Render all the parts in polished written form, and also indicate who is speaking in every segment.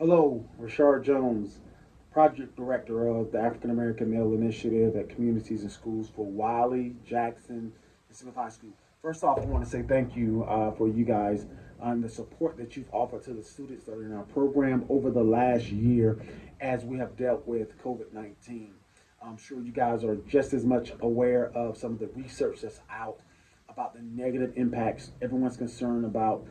Speaker 1: Hello, Rashard Jones, Project Director of the African American Male Initiative at Communities and Schools for Wiley, Jackson, and Smith High School. First off, I want to say thank you for you guys and the support that you've offered to the students that are in our program over the last year as we have dealt with COVID 19. I'm sure you guys are just as much aware of some of the research that's out about the negative impacts everyone's concerned about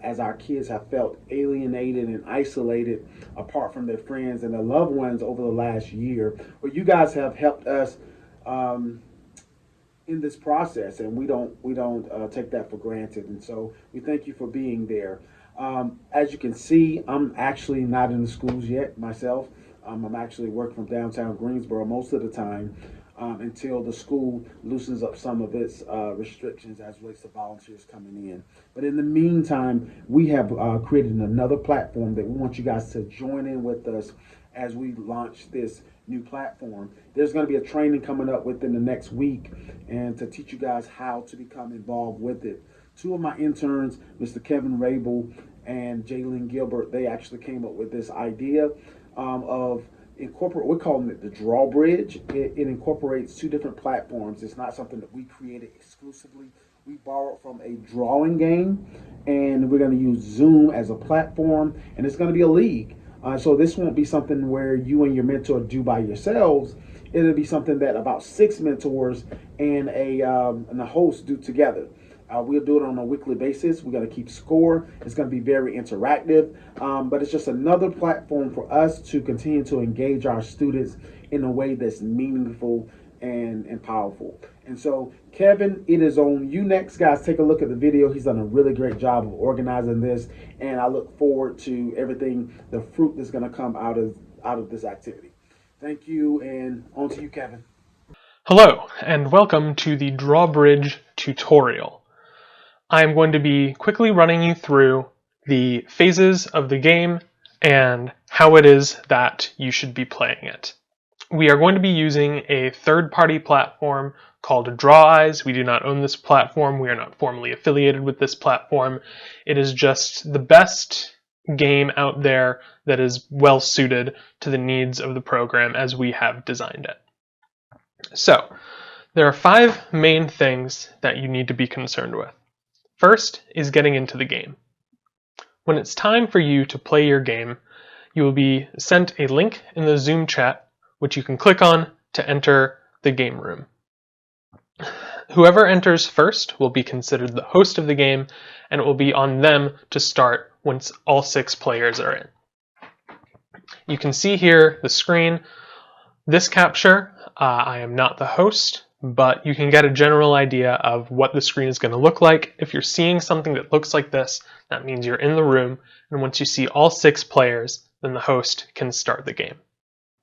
Speaker 1: as our kids have felt alienated and isolated apart from their friends and their loved ones over the last year. But you guys have helped us um, in this process, and we don't take that for granted. And so we thank you for being there. As you can see, I'm actually not in the schools yet myself. I'm actually working from downtown Greensboro most of the time until the school loosens up some of its restrictions as relates to volunteers coming in. But in the meantime, we have created another platform that we want you guys to join in with us as we launch this new platform. There's going to be a training coming up within the next week and to teach you guys how to become involved with it. Two of my interns, Mr. Kevin Rabel and Jalen Gilbert, they actually came up with this idea of incorporate. We're calling it the drawbridge. It incorporates two different platforms. It's not something that we created exclusively. We borrowed from a drawing game, and we're going to use Zoom as a platform, and it's going to be a league. So this won't be something where you and your mentor do by yourselves. It'll be something that about six mentors and a host do together. We'll do it on a weekly basis. We're going to keep score. It's going to be very interactive, but it's just another platform for us to continue to engage our students in a way that's meaningful and powerful. And so, Kevin, it is on you next, guys. Take a look at the video. He's done a really great job of organizing this, and I look forward to everything, the fruit that's going to come out of this activity. Thank you, and on to you, Kevin.
Speaker 2: Hello, and welcome to the drawbridge tutorial. I'm going to be quickly running you through the phases of the game and how it is that you should be playing it. We are going to be using a third-party platform called DrawEyes. We do not own this platform. We are not formally affiliated with this platform. It is just the best game out there that is well suited to the needs of the program as we have designed it. So, there are 5 main things that you need to be concerned with. First is getting into the game. When it's time for you to play your game, you will be sent a link in the Zoom chat, which you can click on to enter the game room. Whoever enters first will be considered the host of the game, and it will be on them to start once all 6 players are in. You can see here the screen. This capture, I am not the host, but you can get a general idea of what the screen is going to look like. If you're seeing something that looks like this, that means you're in the room, and once you see all 6 players, then the host can start the game.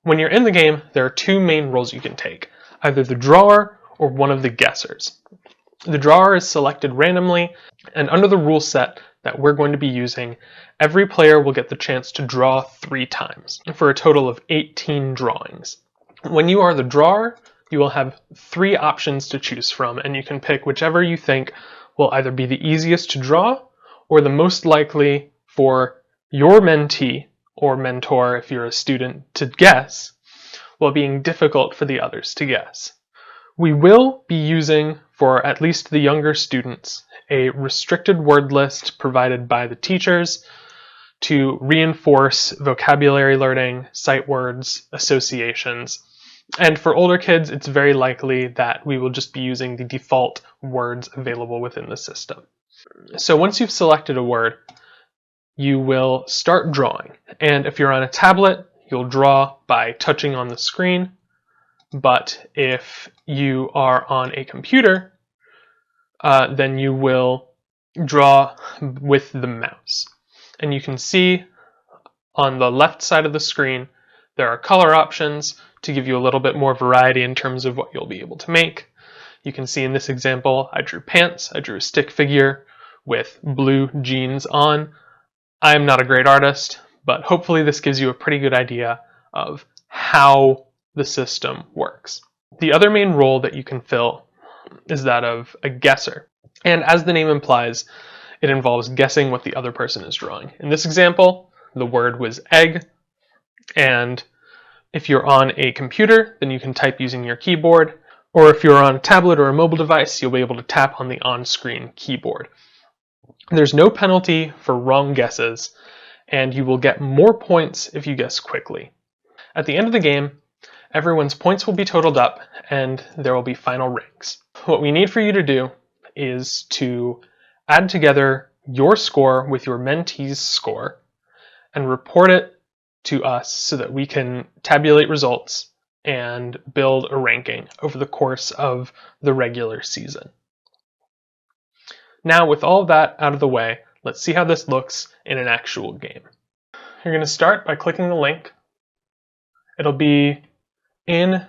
Speaker 2: When you're in the game, there are 2 main roles you can take, either the drawer or one of the guessers. The drawer is selected randomly, and under the rule set that we're going to be using, every player will get the chance to draw 3 times, for a total of 18 drawings. When you are the drawer, you will have 3 options to choose from, and you can pick whichever you think will either be the easiest to draw or the most likely for your mentee or mentor, if you're a student, to guess, while being difficult for the others to guess. We will be using, for at least the younger students, a restricted word list provided by the teachers to reinforce vocabulary learning, sight words, associations. And for older kids, it's very likely that we will just be using the default words available within the system. So once you've selected a word, you will start drawing. And if you're on a tablet, you'll draw by touching on the screen. But if you are on a computer, then you will draw with the mouse. And you can see on the left side of the screen, there are color options to give you a little bit more variety in terms of what you'll be able to make. You can see in this example, I drew pants, I drew a stick figure with blue jeans on. I'm not a great artist, but hopefully this gives you a pretty good idea of how the system works. The other main role that you can fill is that of a guesser. And as the name implies, it involves guessing what the other person is drawing. In this example, the word was egg, and if you're on a computer, then you can type using your keyboard, or if you're on a tablet or a mobile device, you'll be able to tap on the on-screen keyboard. There's no penalty for wrong guesses, and you will get more points if you guess quickly. At the end of the game, everyone's points will be totaled up, and there will be final ranks. What we need for you to do is to add together your score with your mentee's score and report it to us so that we can tabulate results and build a ranking over the course of the regular season. Now, with all of that out of the way, let's see how this looks in an actual game. You're going to start by clicking the link. It'll be in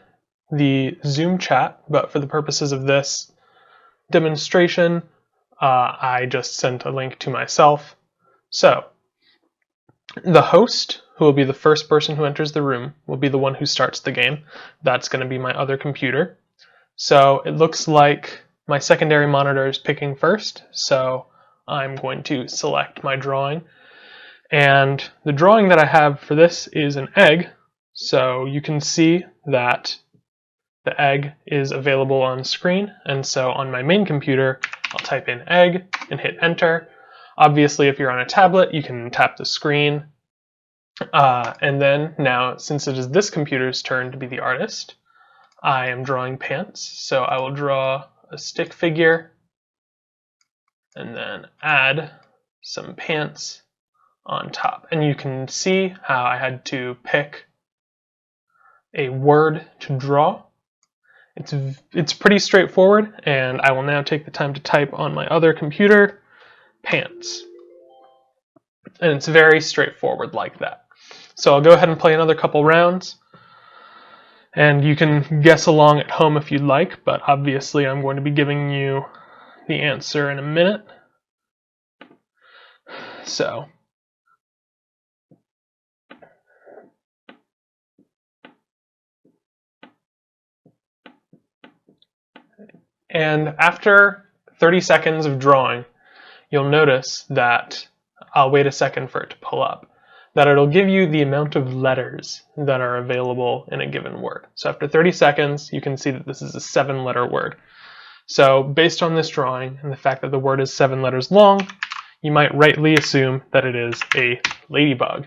Speaker 2: the Zoom chat, but for the purposes of this demonstration, I just sent a link to myself. So, the host, who will be the first person who enters the room, will be the one who starts the game. That's going to be my other computer. So it looks like my secondary monitor is picking first, so I'm going to select my drawing. And the drawing that I have for this is an egg, so you can see that the egg is available on screen, and so on my main computer, I'll type in egg and hit enter. Obviously, if you're on a tablet, you can tap the screen. And then now, since it is this computer's turn to be the artist, I am drawing pants. So I will draw a stick figure and then add some pants on top. And you can see how I had to pick a word to draw. It's pretty straightforward, and I will now take the time to type on my other computer, pants. And it's very straightforward like that. So I'll go ahead and play another couple rounds, and you can guess along at home if you'd like, but obviously I'm going to be giving you the answer in a minute. So, and after 30 seconds of drawing, you'll notice that, I'll wait a second for it to pull up, that it'll give you the amount of letters that are available in a given word. So after 30 seconds, you can see that this is a 7-letter word. So based on this drawing and the fact that the word is 7 letters long, you might rightly assume that it is a ladybug.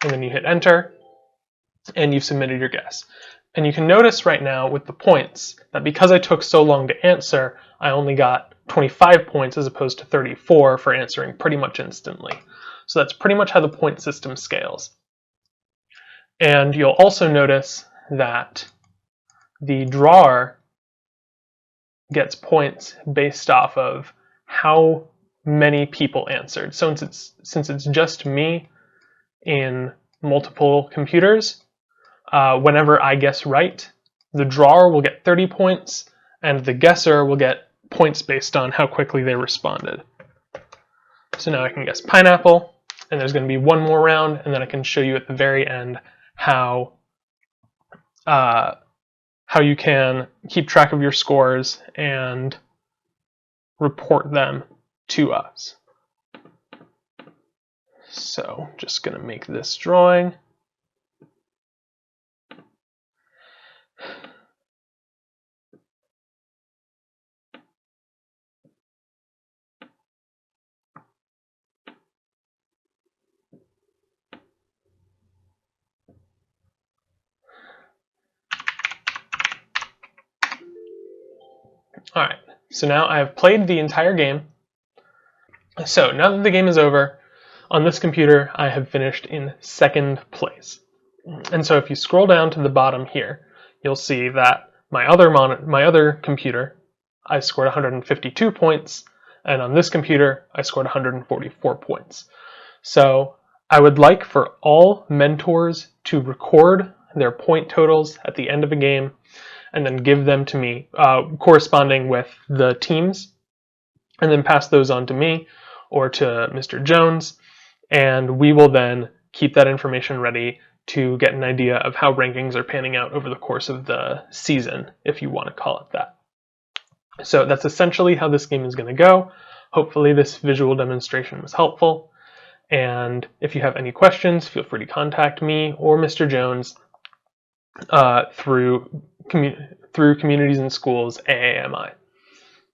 Speaker 2: And then you hit enter, and you've submitted your guess. And you can notice right now with the points that because I took so long to answer, I only got 25 points as opposed to 34 for answering pretty much instantly. So that's pretty much how the point system scales. And you'll also notice that the drawer gets points based off of how many people answered. So since it's just me in multiple computers, whenever I guess right, the drawer will get 30 points, and the guesser will get points based on how quickly they responded. So now I can guess pineapple, and there's going to be one more round, and then I can show you at the very end how you can keep track of your scores and report them to us. So just going to make this drawing. Alright, so now I have played the entire game. So now that the game is over, on this computer I have finished in 2nd place. And so if you scroll down to the bottom here, you'll see that my other computer, I scored 152 points, and on this computer I scored 144 points. So I would like for all mentors to record their point totals at the end of a game and then give them to me, corresponding with the teams, and then pass those on to me or to Mr. Jones, and we will then keep that information ready to get an idea of how rankings are panning out over the course of the season, if you want to call it that. So that's essentially how this game is going to go. Hopefully this visual demonstration was helpful, And if you have any questions, feel free to contact me or Mr. Jones through Communities in Schools AAMI.